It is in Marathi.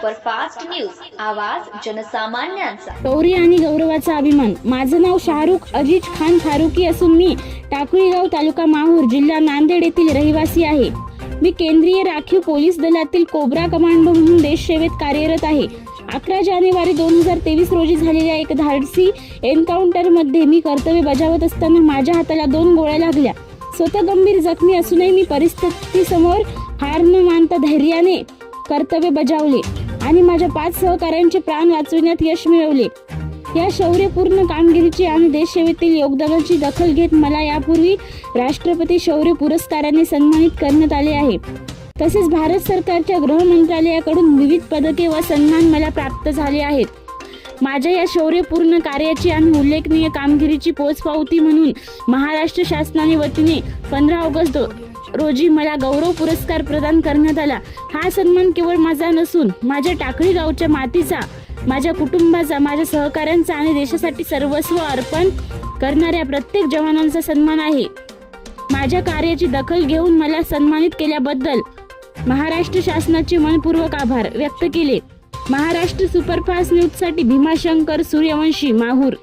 सुपरफास्ट न्यूज, आवाज जनसामान्यांचा। शौर्य आणि गौरवाचा अभिमान। माझं नाव शाहरुख अजीज खान फारुकी असून मी टाकळीगाव, तालुका माहूर, जिल्हा नांदेड येथील रहिवासी आहे। मी केंद्रीय राखीव पोलीस दलातील कोब्रा कमांडो म्हणून देश सेवेत कार्यरत आहे। 11 जानेवारी 2023 रोजी झालेल्या एक धाडसी एन्काउंटरमध्ये मी कर्तव्य बजावत असताना माझ्या हाताला 2 गोळ्या लागल्या। स्वतः गंभीर जखमी असूनही मी परिस्थितीसमोर हार न मानता धैर्याने कर्तव्य बजावले आणि माझ्या 5 सहकाऱ्यांचे प्राण वाचविण्यात यश मिळवले। या शौर्यपूर्ण कामगिरीची आणि देशसेवेतील योगदानाची दखल घेत मला यापूर्वी राष्ट्रपती शौर्य पुरस्काराने सन्मानित करण्यात आले आहे। तसेच भारत सरकारच्या गृह मंत्रालयाकडून विविध पदके व सन्मान मला प्राप्त झाले आहेत। माझ्या या शौर्यपूर्ण कार्याची आणि उल्लेखनीय कामगिरीची पोचपावती म्हणून महाराष्ट्र शासनाने वतीने 15 ऑगस्ट रोजी मला गौरव पुरस्कार प्रदान करण्यात आला। हा सन्मान केवळ माझा नसून माझ्या टाकळी गावच्या मातीचा, माझ्या कुटुंबाचा, माझ्या सहकाऱ्यांचा आणि देशासाठी सर्वस्व अर्पण करणाऱ्या प्रत्येक जवानांचा सन्मान आहे। माझ्या कार्याची दखल घेऊन मला सन्मानित केल्याबद्दल महाराष्ट्र शासनाचे मनपूर्वक आभार व्यक्त केले। महाराष्ट्र सुपरफास्ट न्यूज साठी भीमाशंकर सूर्यवंशी, माहूर।